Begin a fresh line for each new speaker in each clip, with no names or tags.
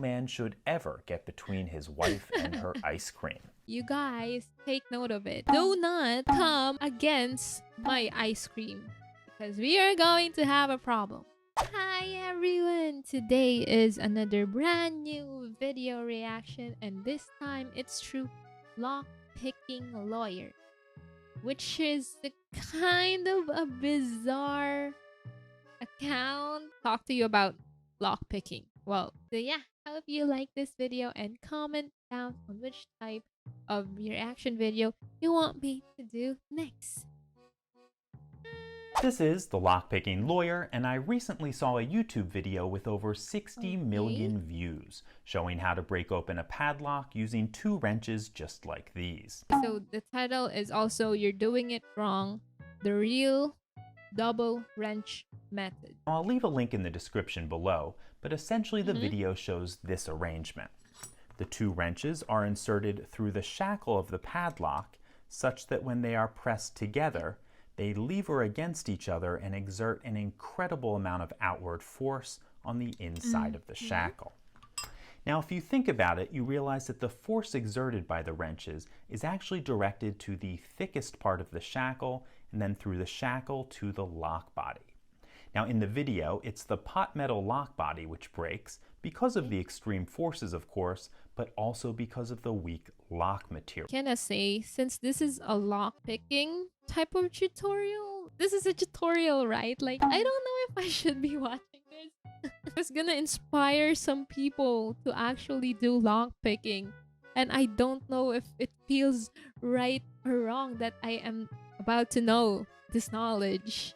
man should ever get between his wife and her ice cream.
You guys, take note of it. Do not come against my ice cream because we are going to have a problem. Hi everyone! Today is another brand new video reaction, and this time it's through LockPickingLawyer, which is the kind of a bizarre account. Talk to you about lockpicking. Well, so yeah, hope you like this video and comment down on which type of reaction video you want me to do next.
This is the Lockpicking Lawyer, and I recently saw a YouTube video with over 60 million views showing how to break open a padlock using 2 wrenches just like these.
So the title is also "You're Doing It Wrong, the Real Double Wrench Method."
I'll leave a link in the description below, but essentially the video shows this arrangement. The 2 wrenches are inserted through the shackle of the padlock such that when they are pressed together, they lever against each other and exert an incredible amount of outward force on the inside of the shackle. Now, if you think about it, you realize that the force exerted by the wrenches is actually directed to the thickest part of the shackle and then through the shackle to the lock body. Now, in the video, it's the pot metal lock body which breaks because of the extreme forces, of course, but also because of the weak lock material.
Can I say, since this is a lock picking type of tutorial, this is a tutorial, right? Like, I don't know if I should be watching this. It's gonna inspire some people to actually do lock picking, and I don't know if it feels right or wrong that I am about to know this knowledge.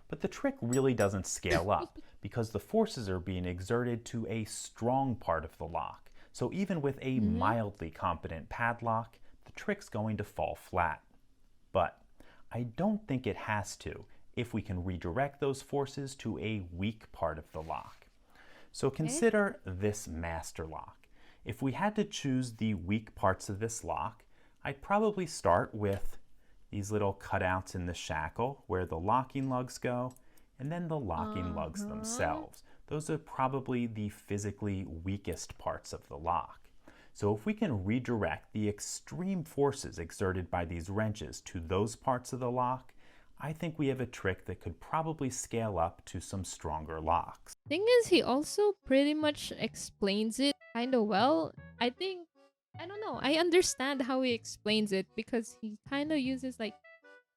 But the trick really doesn't scale up because the forces are being exerted to a strong part of the lock. So even with a mildly competent padlock, the trick's going to fall flat. But I don't think it has to if we can redirect those forces to a weak part of the lock. So consider this master lock. If we had to choose the weak parts of this lock, I'd probably start with these little cutouts in the shackle where the locking lugs go, and then the locking lugs themselves. Those are probably the physically weakest parts of the lock. So if we can redirect the extreme forces exerted by these wrenches to those parts of the lock, I think we have a trick that could probably scale up to some stronger locks.
Thing is, he also pretty much explains it kind of well. I don't know, I understand how he explains it because he kind of uses like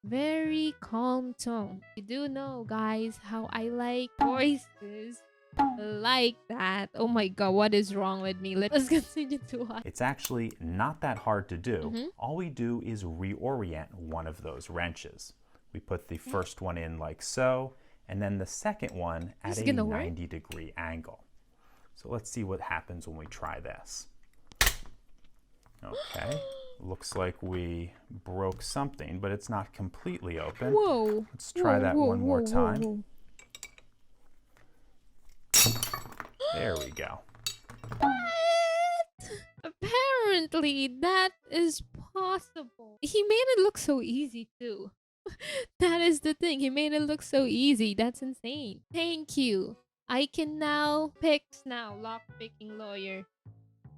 very calm tone. You do know, guys, how I like voices like that. Oh my god, what is wrong with me? Let's continue to watch.
It's actually not that hard to do. All we do is reorient one of those wrenches. We put the first one in like so, and then the second one at a 90-degree angle. So let's see what happens when we try this. Okay, looks like we broke something, but it's not completely open.
Whoa.
Let's try that one more time.
Whoa.
There we go.
What? Apparently, that is possible. He made it look so easy, too. That is the thing. He made it look so easy. That's insane. Thank you. I can now pick lock-picking lawyer.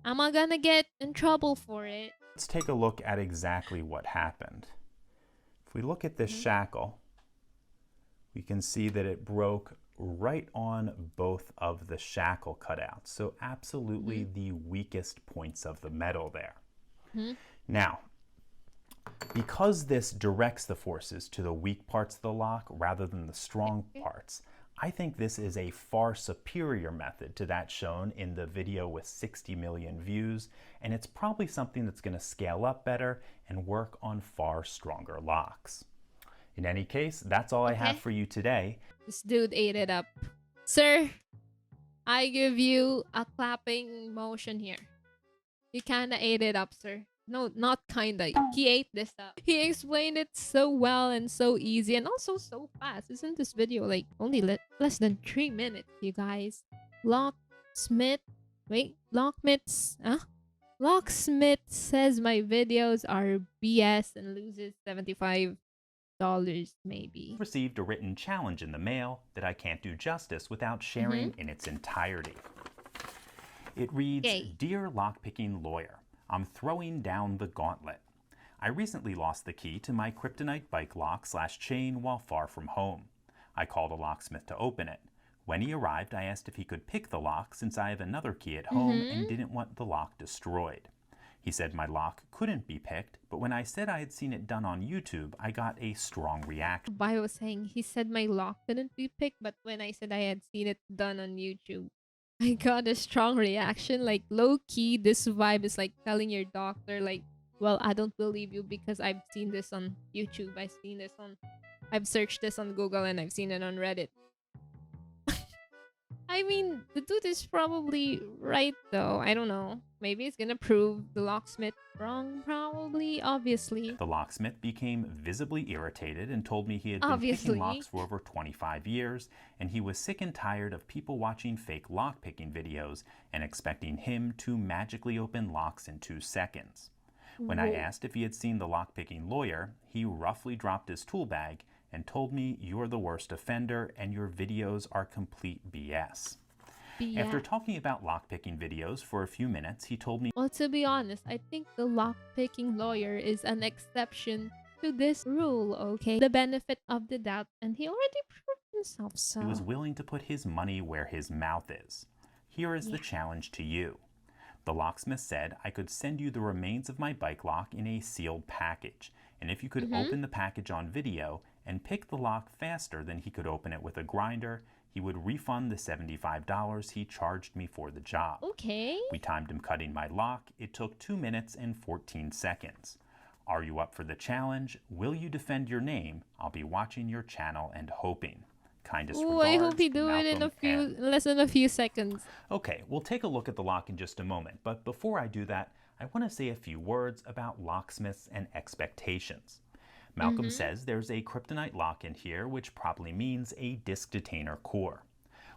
Am I gonna get in trouble for it?
Let's take a look at exactly what happened. If we look at this shackle, we can see that it broke right on both of the shackle cutouts. So absolutely the weakest points of the metal there. Now, because this directs the forces to the weak parts of the lock rather than the strong parts, I think this is a far superior method to that shown in the video with 60 million views, and it's probably something that's going to scale up better and work on far stronger locks. In any case, that's all I have for you today.
This dude ate it up. Sir, I give you a clapping motion here. You kinda ate it up, sir. No, not kinda. He ate this up. He explained it so well and so easy and also so fast. Isn't this video like only less than 3 minutes, you guys? Locksmith says my videos are BS and loses $75 maybe.
Received a written challenge in the mail that I can't do justice without sharing in its entirety. It reads,
Okay.
Dear Lockpicking Lawyer, I'm throwing down the gauntlet. I recently lost the key to my kryptonite bike lock/chain while far from home. I called a locksmith to open it. When he arrived, I asked if he could pick the lock since I have another key at home and didn't want the lock destroyed. He said my lock couldn't be picked, but when I said I had seen it done on YouTube, I got a strong reaction.
Bio was saying he said my lock couldn't be picked, but when I said I had seen it done on YouTube, I got a strong reaction. Like low key, this vibe is like telling your doctor, like, well, I don't believe you because I've seen this on YouTube. I've searched this on Google and I've seen it on Reddit. I mean, the dude is probably right though. I don't know. Maybe it's gonna prove the locksmith wrong, probably, obviously.
The locksmith became visibly irritated and told me he had been picking locks for over 25 years, and he was sick and tired of people watching fake lockpicking videos and expecting him to magically open locks in 2 seconds. When I asked if he had seen the Lockpicking Lawyer, he roughly dropped his tool bag and told me, you're the worst offender and your videos are complete BS. After talking about lockpicking videos for a few minutes, he told me,
well, to be honest, I think the lockpicking lawyer is an exception to this rule, okay? The benefit of the doubt, and he already proved himself, so...
he was willing to put his money where his mouth is. Here is the challenge to you. The locksmith said I could send you the remains of my bike lock in a sealed package, and if you could open the package on video and pick the lock faster than he could open it with a grinder, he would refund the $75 he charged me for the job.
Okay.
We timed him cutting my lock. It took 2 minutes and 14 seconds. Are you up for the challenge? Will you defend your name? I'll be watching your channel and hoping. Kindest regards,
I hope he do it in less than a few seconds.
Okay, we'll take a look at the lock in just a moment, but before I do that, I want to say a few words about locksmiths and expectations. Malcolm says there's a kryptonite lock in here, which probably means a disk detainer core.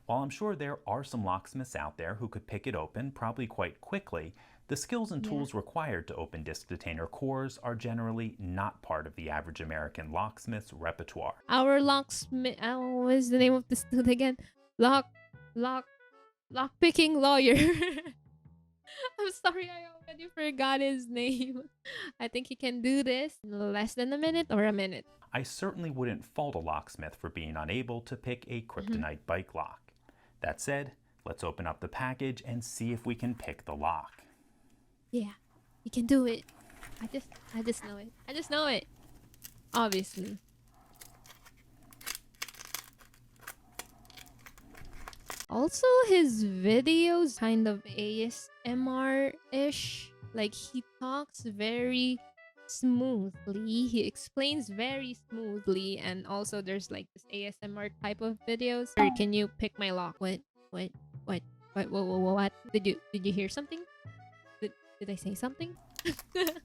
While I'm sure there are some locksmiths out there who could pick it open probably quite quickly, the skills and tools required to open disk detainer cores are generally not part of the average American locksmith's repertoire.
Our locksmith, what is the name of this dude again? Lockpicking lawyer. I'm sorry, I already forgot his name. I think he can do this in less than a minute or a minute.
I certainly wouldn't fault a locksmith for being unable to pick a kryptonite bike lock. That said, let's open up the package and see if we can pick the lock.
Yeah, he can do it. I just know it. I just know it. Obviously. Also, his videos kind of ASMR-ish. Like, he talks very smoothly. He explains very smoothly. And also, there's like this ASMR type of videos. Or can you pick my lock? What? Did you hear something? Did I say something? What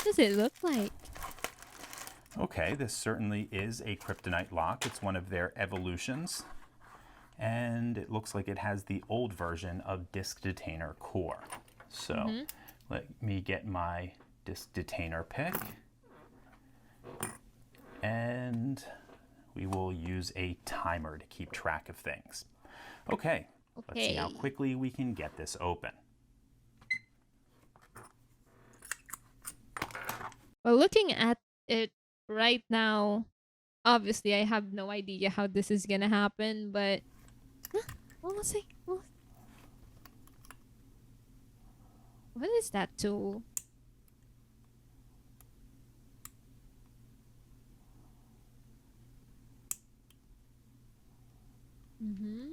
does it look like?
Okay, this certainly is a kryptonite lock. It's one of their evolutions. And it looks like it has the old version of disk detainer core. So let me get my disk detainer pick. And we will use a timer to keep track of things. Okay, let's see how quickly we can get this open.
Well, looking at it right now, obviously I have no idea how this is gonna happen, but what was it? What is that tool? Mm-hmm.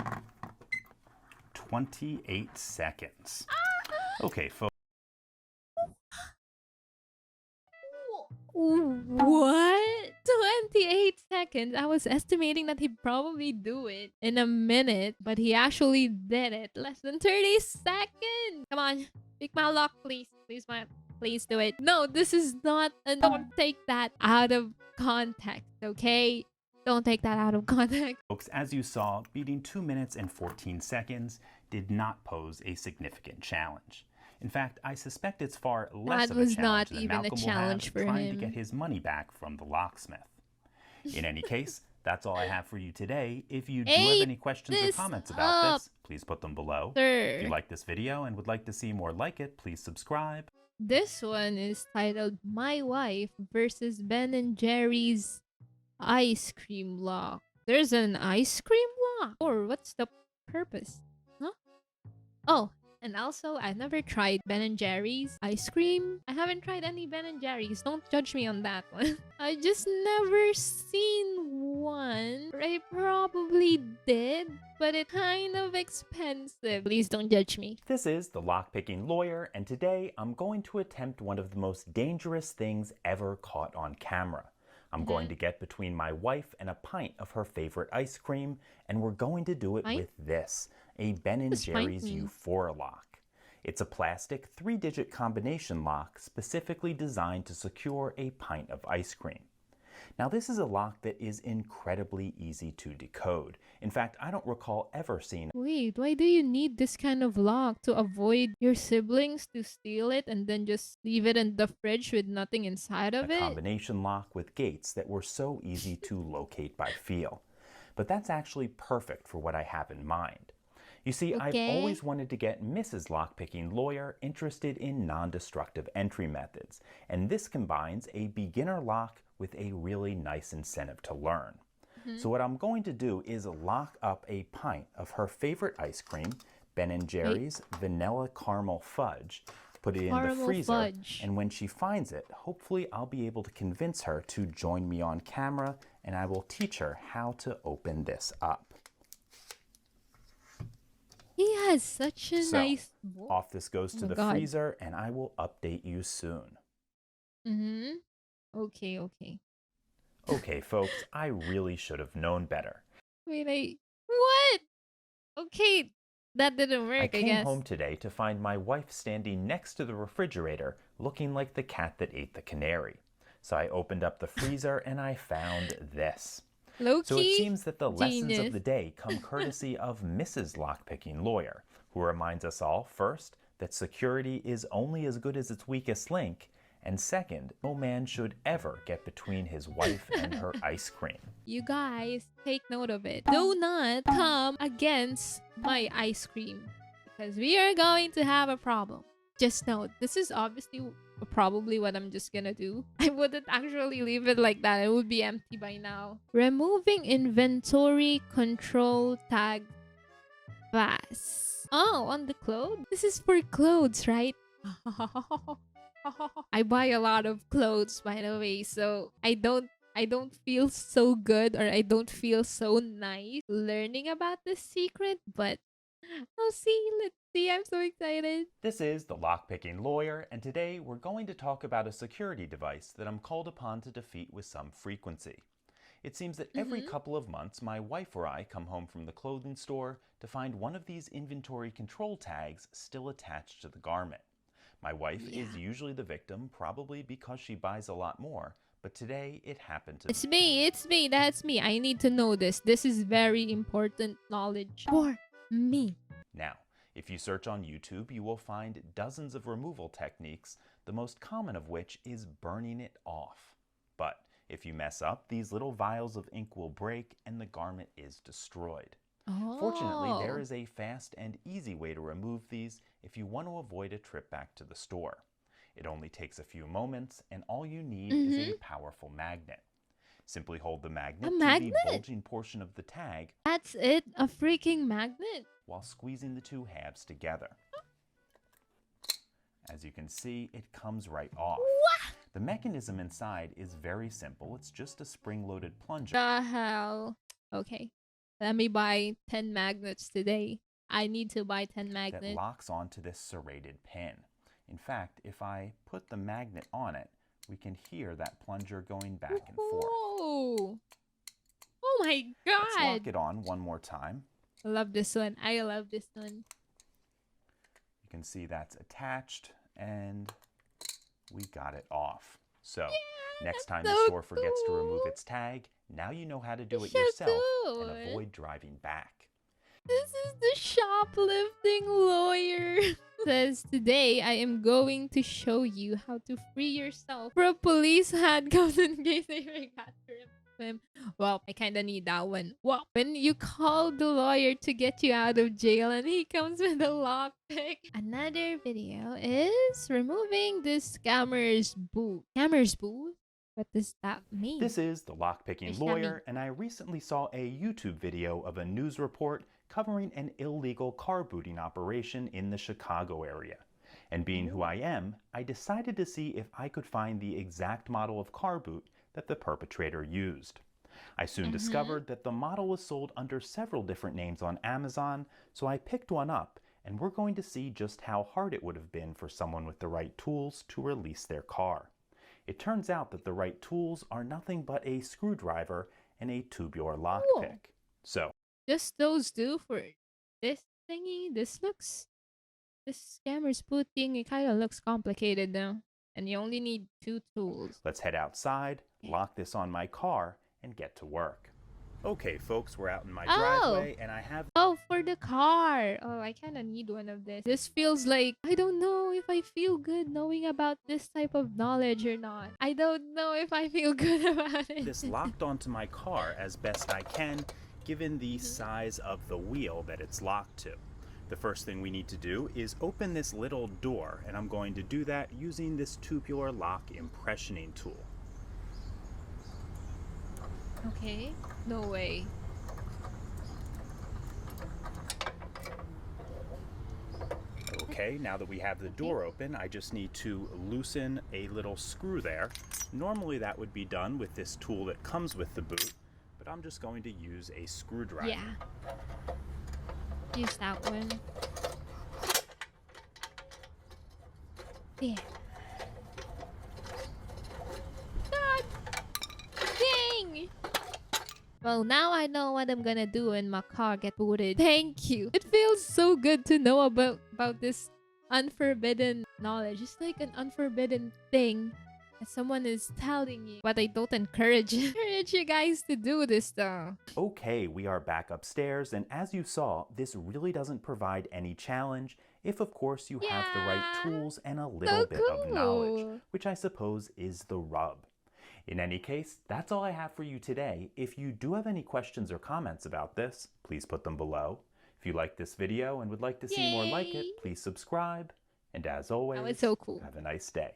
Ah! 28 seconds. Okay, folks.
What? 28 seconds? I was estimating that he'd probably do it in a minute, but he actually did it. Less than 30 seconds. Come on, pick my lock, please. Please do it. No, this is not. Don't take that out of context, okay? Don't take that out of context.
Folks, as you saw, beating 2 minutes and 14 seconds did not pose a significant challenge. In fact, I suspect it's far less
That
of a
was
challenge
not
than
even a
Malcolm will
challenge
have
for
trying to get
him.
his money back from the locksmith. In any case, that's all I have for you today. If you do have
Ate
any questions or
this
comments about
up,
this, please put them below. If you
sir.
like this video and would like to see more like it, please subscribe.
This one is titled My Wife versus Ben and Jerry's Ice Cream Lock. There's an ice cream lock? Or what's the purpose? Huh? Oh, and also, I've never tried Ben and Jerry's ice cream. I haven't tried any Ben and Jerry's. Don't judge me on that one. I just never seen one. Or I probably did, but it's kind of expensive. Please don't judge me.
This is the Lockpicking Lawyer, and today I'm going to attempt one of the most dangerous things ever caught on camera. I'm going to get between my wife and a pint of her favorite ice cream, and we're going to do it
Pint?
with this, a Ben &
What's pint
Jerry's
mean?
Euphoria lock. It's a plastic 3-digit combination lock specifically designed to secure a pint of ice cream. Now, this is a lock that is incredibly easy to decode. In fact, I don't recall ever seeing
Wait, why do you need this kind of lock? To avoid your siblings to steal it and then just leave it in the fridge with nothing inside of
a
it?
combination lock with gates that were so easy to locate by feel. But that's actually perfect for what I have in mind. You see, I've
Okay.
always wanted to get Mrs. Lockpicking Lawyer interested in non-destructive entry methods, and this combines a beginner lock with a really nice incentive to learn. So what I'm going to do is lock up a pint of her favorite ice cream, Ben & Jerry's Vanilla Caramel Fudge, put it in the
Caramel
freezer,
fudge.
and when she finds it, hopefully I'll be able to convince her to join me on camera, and I will teach her how to open this up.
He has such a
So,
nice voice.
Off this goes to
my
the
God.
freezer, and I will update you soon.
Okay, okay.
Okay, folks, I really should have known better.
Wait, what? Okay, that didn't work,
I
I
came
guess.
home today to find my wife standing next to the refrigerator, looking like the cat that ate the canary. So I opened up the freezer and I found this.
Low-key,
So it seems that the lessons
genius.
of the day come courtesy of Mrs. Lockpicking Lawyer, who reminds us all, first, that security is only as good as its weakest link, and second, no man should ever get between his wife and her ice cream.
You guys, take note of it. Do not come against my ice cream, because we are going to have a problem. Just note, this is obviously probably what I'm just gonna do. I wouldn't actually leave it like that. It would be empty by now. Removing inventory control tag pass. Oh, on the clothes? This is for clothes, right? I buy a lot of clothes, by the way, so I don't feel so good, or I don't feel so nice learning about this secret, but I'll see. Let's see. I'm so excited.
This is the Lockpicking Lawyer, and today we're going to talk about a security device that I'm called upon to defeat with some frequency. It seems that every couple of months, my wife or I come home from the clothing store to find one of these inventory control tags still attached to the garment. My wife is usually the victim, probably because she buys a lot more, but today it happened to
It's me, that's me. I need to know this. This is very important knowledge for me.
Now, if you search on YouTube, you will find dozens of removal techniques, the most common of which is burning it off. But if you mess up, these little vials of ink will break and the garment is destroyed.
Oh.
Fortunately, there is a fast and easy way to remove these if you want to avoid a trip back to the store. It only takes a few moments, and all you need is a powerful magnet. Simply hold the magnet to the bulging portion of the tag.
That's it? A freaking magnet?
While squeezing the two halves together. As you can see, it comes right off.
What?
The mechanism inside is very simple. It's just a spring-loaded plunger.
The hell? Okay. Let me buy 10 magnets today. I need to buy 10 magnets.
That locks onto this serrated pin. In fact, if I put the magnet on it, we can hear that plunger going back and forth.
Whoa. Oh my god.
Let's lock it on one more time.
I love this one. I love this one.
You can see that's attached, and we got it off. So, next time the store forgets to remove its tag, now you know how to do it yourself and avoid driving back.
This is the shoplifting lawyer. says, today I am going to show you how to free yourself from police handcuffs in case they forgot to remove him. Well, I kind of need that one. Well, when you call the lawyer to get you out of jail and he comes with a lockpick. Another video is removing this scammer's boot. Scammer's boot? What does that mean?
This is the
What
Lockpicking
does that mean?
Lawyer, and I recently saw a YouTube video of a news report covering an illegal car booting operation in the Chicago area. And being who I am, I decided to see if I could find the exact model of car boot that the perpetrator used. I soon discovered that the model was sold under several different names on Amazon, so I picked one up, and we're going to see just how hard it would have been for someone with the right tools to release their car. It turns out that the right tools are nothing but a screwdriver and a tubular lockpick. So,
just those do for this thingy. This scammer's boot thing, it kind of looks complicated though. And you only need 2 tools.
let's head outside, lock this on my car, and get to work. Okay, folks, we're out in my driveway, and I have...
Oh, for the car. Oh, I kind of need one of this. This feels like, I don't know if I feel good knowing about this type of knowledge or not. I don't know if I feel good about it.
this locked onto my car as best I can, given the size of the wheel that it's locked to. The first thing we need to do is open this little door, and I'm going to do that using this tubular lock impressioning tool.
Okay. No way.
Okay, now that we have the door open, I just need to loosen a little screw there. Normally that would be done with this tool that comes with the boot, but I'm just going to use a screwdriver.
Yeah. Use that one. Yeah. God dang! Well, now I know what I'm gonna do when my car gets booted. Thank you. It feels so good to know about this unforbidden knowledge. It's like an unforbidden thing that someone is telling you. But I don't encourage you guys to do this though.
Okay, we are back upstairs, and as you saw, this really doesn't provide any challenge if, of course, you have the right tools and a little bit of knowledge, which I suppose is the rub. In any case, that's all I have for you today. If you do have any questions or comments about this, please put them below. If you liked this video and would like to see more like it, please subscribe. And as always,
that was so cool.
Have a nice day.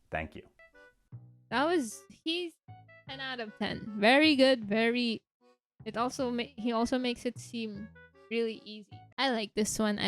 Thank you.
He's 10 out of 10. Very good, very... He also makes it seem really easy. I like this one.